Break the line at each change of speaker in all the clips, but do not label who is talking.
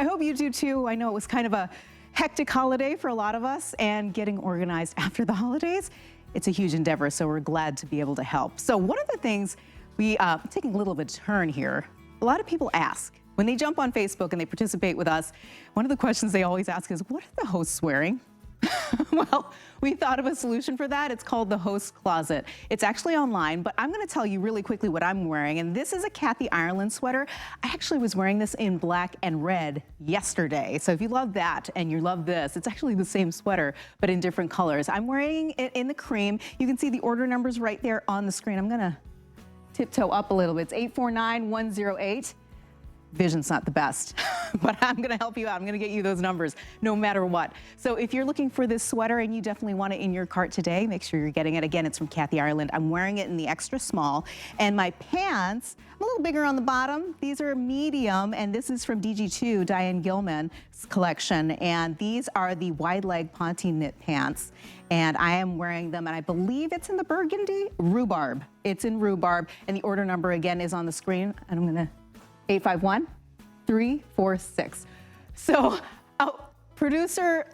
I hope you do too. I know it was kind of a hectic holiday for a lot of us, and getting organized after the holidays, it's a huge endeavor, so we're glad to be able to help. So one of the things taking a little bit of a turn here, a lot of people ask, when they jump on Facebook and they participate with us, one of the questions they always ask is, what are the hosts wearing? Well, we thought of a solution for that. It's called the Host Closet. It's actually online, but I'm going to tell you really quickly what I'm wearing. And this is a Kathy Ireland sweater. I actually was wearing this in black and red yesterday. So if you love that and you love this, it's actually the same sweater, but in different colors. I'm wearing it in the cream. You can see the order numbers right there on the screen. I'm going to tiptoe up a little bit. It's 849108. Vision's not the best, but I'm gonna help you out. I'm gonna get you those numbers no matter what. So if you're looking for this sweater and you definitely want it in your cart today, make sure you're getting it. Again, it's from Kathy Ireland. I'm wearing it in the extra small, and my pants, I'm a little bigger on the bottom. These are medium, and this is from DG2, Diane Gilman's collection, and these are the wide leg ponte knit pants. And I am wearing them, and I believe it's in the burgundy rhubarb. It's in rhubarb, and the order number again is on the screen, and I'm gonna 851-346. So producer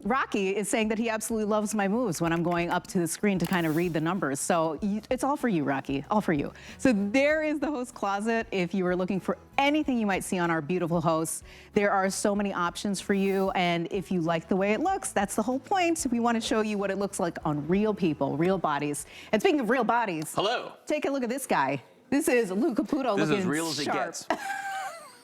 Rocky is saying that he absolutely loves my moves when I'm going up to the screen to kind of read the numbers. So it's all for you, Rocky, all for you. So there is the Host Closet. If you are looking for anything you might see on our beautiful hosts, there are so many options for you. And if you like the way it looks, that's the whole point. We want to show you what it looks like on real people, real bodies. And speaking of real bodies,
hello. Take
a look at this guy. This is Lou Caputo looking sharp. This is as real as it gets. I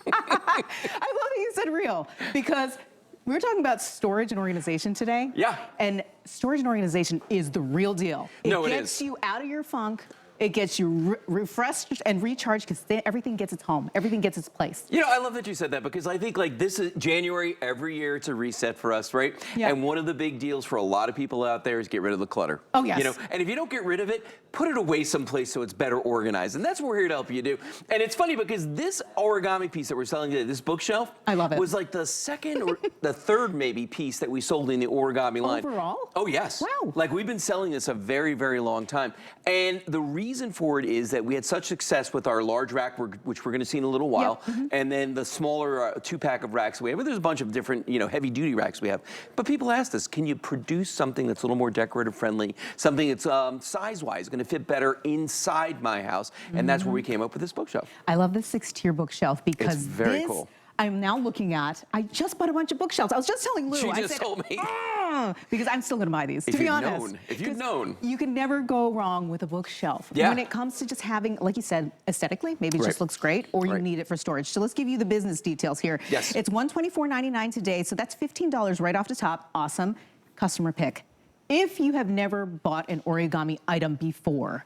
love that you said real, because we were talking about storage and organization today.
Yeah.
And storage and organization is the real deal. It gets you out of your funk. It gets you refreshed and recharged, because everything gets its home. Everything gets its place.
You know, I love that you said that, because I think like this is January, every year it's a reset for us, right? Yeah. And one of the big deals for a lot of people out there is get rid of the clutter.
Oh, yes.
You know, and if you don't get rid of it, put it away someplace so it's better organized. And that's what we're here to help you do. And it's funny because this origami piece that we're selling today, this bookshelf,
I love it,
was like the second or the third maybe piece that we sold in the origami line.
Overall?
Oh, yes.
Wow.
Like we've been selling this a very, very long time. And the reason for it is that we had such success with our large rack, which we're going to see in a little while, and then the smaller 2-pack of racks we have. But there's a bunch of different, you know, heavy-duty racks we have. But people asked us, can you produce something that's a little more decorative friendly, something that's size-wise going to fit better inside my house? And that's where we came up with this bookshelf.
I love the 6-tier bookshelf, because
it's very cool.
I'm now looking at, I just bought a bunch of bookshelves. I was just telling Lou.
She just told me.
Because I'm still gonna buy these, to be honest.
If you'd known.
You can never go wrong with a bookshelf.
Yeah.
When it comes to just having, like you said, aesthetically, maybe it just looks great, or you need it for storage. So let's give you the business details here.
Yes.
It's $124.99 today, so that's $15 right off the top. Awesome. Customer pick. If you have never bought an origami item before,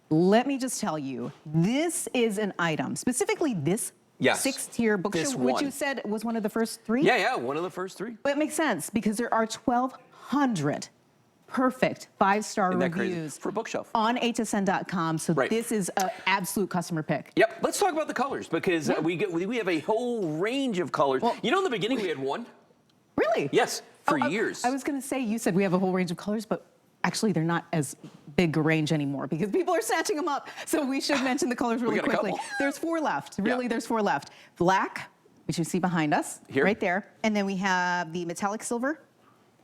let me just tell you, this is an item, specifically this 6-tier bookshelf, which you said was one of the first 3?
Yeah, one of the first 3.
But it makes sense, because there are 1,200 perfect 5-star reviews
for a bookshelf
on hsn.com. So this is an absolute customer pick.
Yep. Let's talk about the colors, because we have a whole range of colors. Well, you know, in the beginning we had one.
Really?
Yes, for years.
I was going to say, you said we have a whole range of colors, but actually they're not as big a range anymore, because people are snatching them up. So we should mention the colors really quickly. There's 4 left. Really, there's 4 left. Black, which you see behind us, right there. And then we have the metallic silver,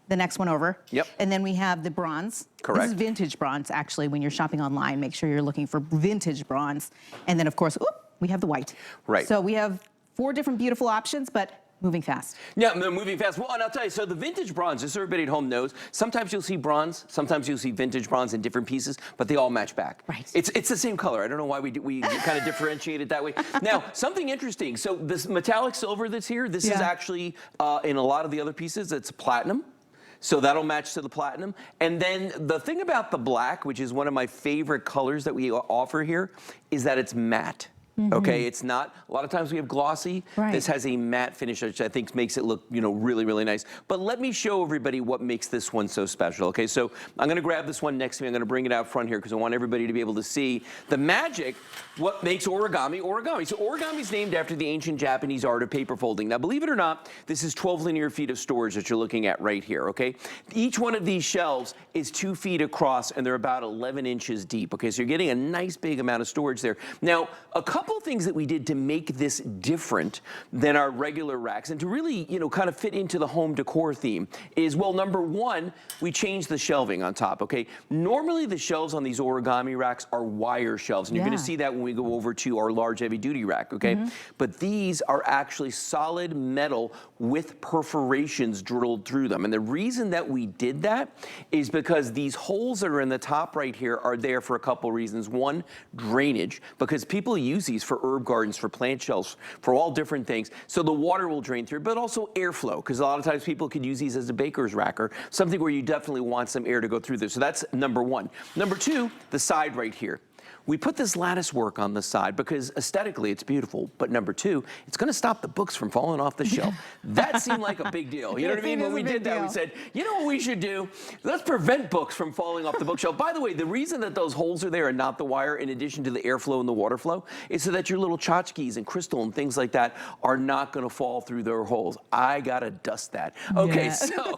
the next one over.
Yep.
And then we have the bronze.
Correct.
This is vintage bronze, actually. When you're shopping online, make sure you're looking for vintage bronze. And then, of course, we have the white.
Right.
So we have 4 different beautiful options, but moving fast.
Yeah, moving fast. Well, and I'll tell you, so the vintage bronze, just so everybody at home knows, sometimes you'll see bronze, sometimes you'll see vintage bronze in different pieces, but they all match back.
Right.
It's the same color. I don't know why we kind of differentiate it that way. Now, something interesting. So this metallic silver that's here, this is actually, in a lot of the other pieces, it's platinum. So that'll match to the platinum. And then the thing about the black, which is one of my favorite colors that we offer here, is that it's matte. Okay, it's not, a lot of times we have glossy. This has a matte finish, which I think makes it look, you know, really, really nice. But let me show everybody what makes this one so special. Okay, so I'm gonna grab this one next to me. I'm gonna bring it out front here because I want everybody to be able to see the magic, what makes origami origami. So origami is named after the ancient Japanese art of paper folding. Now, believe it or not, this is 12 linear feet of storage that you're looking at right here, okay? Each one of these shelves is 2 feet across and they're about 11 inches deep, okay? So you're getting a nice big amount of storage there. Now, a couple couple things that we did to make this different than our regular racks and to really, you know, kind of fit into the home decor theme is, well, number one, we changed the shelving on top, okay? Normally the shelves on these origami racks are wire shelves, and you're gonna see that when we go over to our large heavy duty rack, okay? But these are actually solid metal with perforations drilled through them. And the reason that we did that is because these holes that are in the top right here are there for a couple reasons. One, drainage, because people use these for herb gardens, for plant shelves, for all different things. So the water will drain through, but also airflow, because a lot of times people could use these as a baker's rack or something where you definitely want some air to go through there. So that's number one. Number two, the side right here. We put this lattice work on the side because aesthetically it's beautiful, but number two, it's gonna stop the books from falling off the shelf. That seemed like a big deal. You know what I mean? When we did that, we said, you know what we should do? Let's prevent books from falling off the bookshelf. By the way, the reason that those holes are there and not the wire, in addition to the airflow and the water flow, is so that your little tchotchkes and crystal and things like that are not gonna fall through their holes. I gotta dust that. Okay, so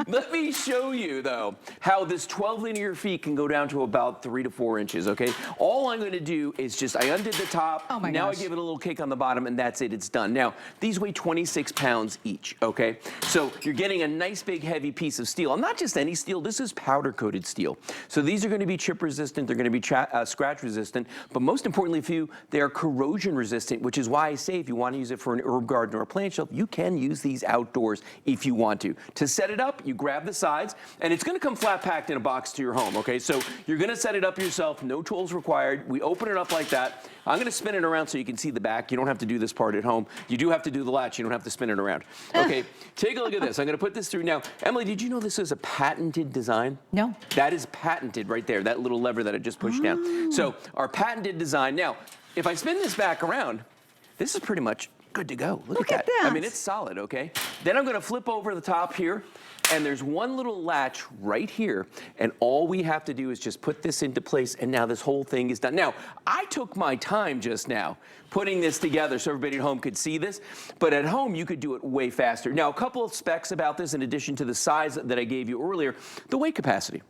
let me show you though, how this 12 linear feet can go down to about 3 to 4 inches, okay? All I'm going to do is just, I undid the top, now I give it a little kick on the bottom, and that's it, it's done. Now, these weigh 26 pounds each, okay? So you're getting a nice big heavy piece of steel, and not just any steel, this is powder coated steel. So these are going to be chip resistant, they're going to be scratch resistant, but most importantly for you, they are corrosion resistant, which is why I say if you want to use it for an herb garden or a plant shelf, you can use these outdoors if you want to. To set it up, you grab the sides, and it's going to come flat packed in a box to your home, okay? So you're going to set it up yourself, no tools required. We open it up like that. I'm going to spin it around so you can see the back. You don't have to do this part at home. You do have to do the latch. You don't have to spin it around. Okay, take a look at this. I'm going to put this through. Now, Emily, did you know this is a patented design? No. That is patented right there, that little lever that I just pushed down. So our patented design. Now, if I spin this back around, this is pretty much good to go. Look at that. I mean, it's solid, okay? Then I'm going to flip over the top here. And there's one little latch right here, and all we have to do is just put this into place, and now this whole thing is done. Now, I took my time just now putting this together so everybody at home could see this, but at home you could do it way faster. Now, a couple of specs about this in addition to the size that I gave you earlier, the weight capacity.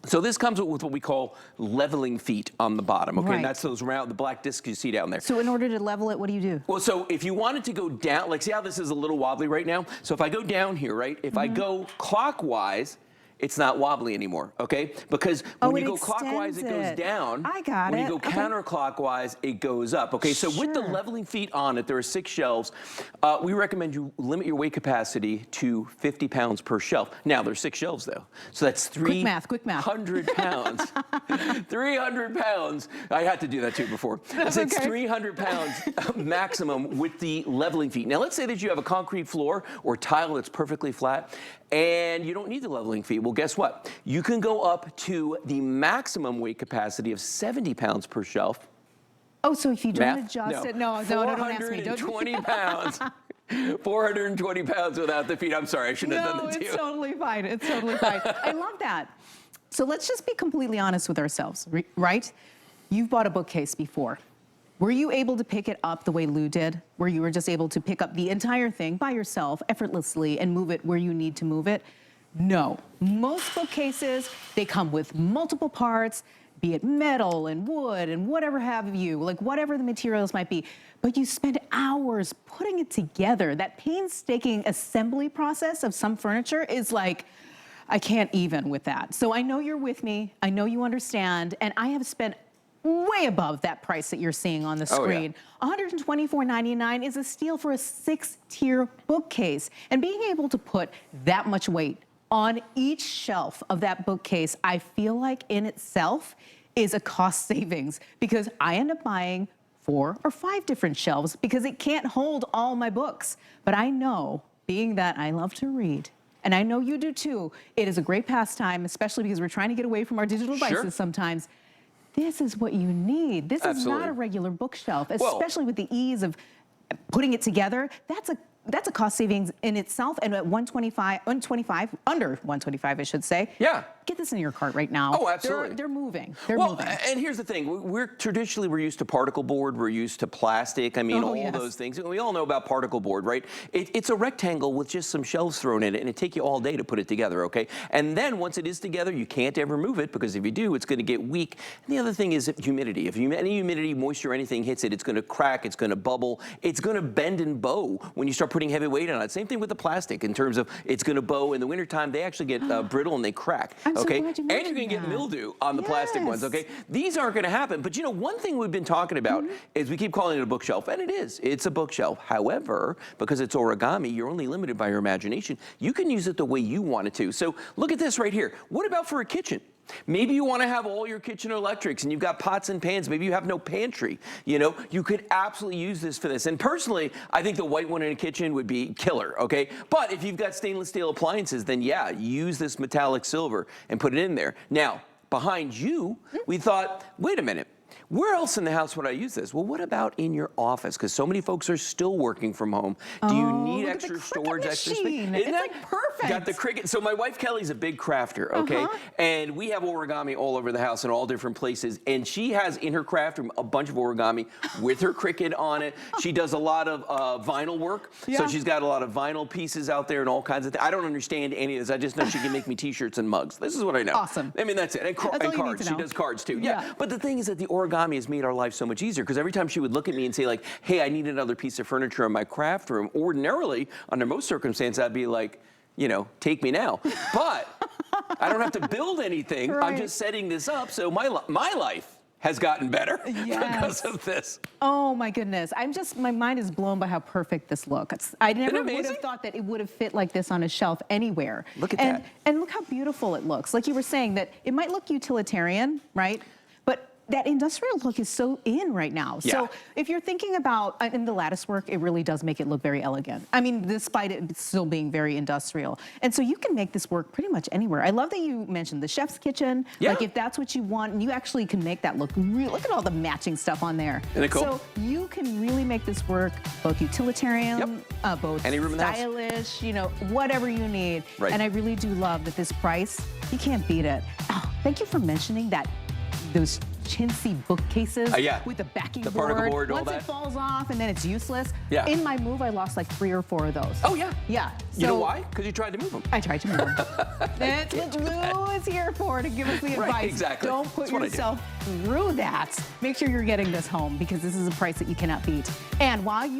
So this comes with what we call leveling feet on the bottom, okay? And that's those round, the black discs you see down there.
So in order to level it, what do you do?
Well, so if you wanted to go down, like see how this is a little wobbly right now? So if I go down here, right? If I go clockwise, it's not wobbly anymore, okay? Because when you go clockwise, it goes down.
I got it.
When you go counterclockwise, it goes up, okay? So with the leveling feet on it, there are 6 shelves. We recommend you limit your weight capacity to 50 pounds per shelf. Now, there's 6 shelves, though. So that's 300 pounds. 300 pounds. I had to do that, too, before. So it's 300 pounds maximum with the leveling feet. Now, let's say that you have a concrete floor or tile that's perfectly flat, and you don't need the leveling feet. Well, guess what? You can go up to the maximum weight capacity of 70 pounds per shelf.
Oh, so if you don't adjust it, no, don't ask me.
420 pounds. 420 pounds without the feet. I'm sorry, I shouldn't have done that to you.
No, it's totally fine. It's totally fine. I love that. So let's just be completely honest with ourselves, right? You've bought a bookcase before. Were you able to pick it up the way Lou did, where you were just able to pick up the entire thing by yourself effortlessly and move it where you need to move it? No. Most bookcases, they come with multiple parts, be it metal and wood and whatever have you, like whatever the materials might be, but you spend hours putting it together. That painstaking assembly process of some furniture is like, I can't even with that. So I know you're with me, I know you understand, and I have spent way above that price that you're seeing on the screen. $124.99 is a steal for a 6-tier bookcase. And being able to put that much weight on each shelf of that bookcase, I feel like in itself is a cost savings, because I end up buying 4 or 5 different shelves because it can't hold all my books. But I know, being that I love to read, and I know you do too, it is a great pastime, especially because we're trying to get away from our digital devices sometimes. This is what you need. This is not a regular bookshelf, especially with the ease of putting it together. That's a cost savings in itself, and at under 125, I should say.
Yeah.
get this in your cart right now.
Oh, absolutely.
They're moving. They're
well,
moving.
And here's the thing. We're used to particle board. We're used to plastic. I mean, all those things. And we all know about particle board, right? It's a rectangle with just some shelves thrown in it, and it take you all day to put it together, okay? And then once it is together, you can't ever move it, because if you do, it's going to get weak. And the other thing is humidity. If any humidity, moisture, anything hits it, it's going to crack, it's going to bubble, it's going to bend and bow when you start putting heavy weight on it. Same thing with the plastic in terms of it's going to bow. In the wintertime, they actually get brittle and they crack, okay?
So
and you're going to get mildew on the plastic ones, okay? These aren't going to happen. But you know, one thing we've been talking about is we keep calling it a bookshelf, and it is. It's a bookshelf. However, because it's origami, you're only limited by your imagination. You can use it the way you want it to. So look at this right here. What about for a kitchen? Maybe you want to have all your kitchen electrics and you've got pots and pans. Maybe you have no pantry. You know, you could absolutely use this for this. And personally, I think the white one in a kitchen would be killer, okay? But if you've got stainless steel appliances, then yeah, use this metallic silver and put it in there. Now, behind you, we thought, wait a minute. Where else in the house would I use this? Well, what about in your office? Because so many folks are still working from home. Do you need extra storage, extra space?
It's like perfect.
Got the Cricut. So my wife Kelly's a big crafter, okay? And we have origami all over the house in all different places. And she has in her craft room a bunch of origami with her Cricut on it. She does a lot of vinyl work. So she's got a lot of vinyl pieces out there and all kinds of things. I don't understand any of this. I just know she can make me t-shirts and mugs. This is what I know.
Awesome.
I mean, that's it. And cards. She does cards too. Yeah. But the thing is that the origami has made our life so much easier, because every time she would look at me and say like, hey, I need another piece of furniture in my craft room, ordinarily, under most circumstances, I'd be like, you know, take me now. But I don't have to build anything. I'm just setting this up. So my life has gotten better because of this.
Oh my goodness. My mind is blown by how perfect this looks. I never would have thought that it would have fit like this on a shelf anywhere.
Look at that.
And look how beautiful it looks. Like you were saying, that it might look utilitarian, right? But that industrial look is so in right now. So if you're thinking about, in the lattice work, it really does make it look very elegant. I mean, despite it still being very industrial. And so you can make this work pretty much anywhere. I love that you mentioned the chef's kitchen. Like if that's what you want, and you actually can make that look real. Look at all the matching stuff on there.
Isn't it cool?
So you can really make this work both utilitarian, both
any room in the house.
stylish, you know, whatever you need. And I really do love that this price, you can't beat it. Oh, thank you for mentioning that, those chintzy bookcases with the backing board.
Particle board, all
Once
that.
it falls off and then it's useless. In my move, I lost like 3 or 4 of those.
Oh yeah.
Yeah.
You know why? Because you tried to move them.
I tried to move them. That's what Lou is here for, to give us the advice.
Exactly.
Don't put yourself through that. Make sure you're getting this home, because this is a price that you cannot beat. And while you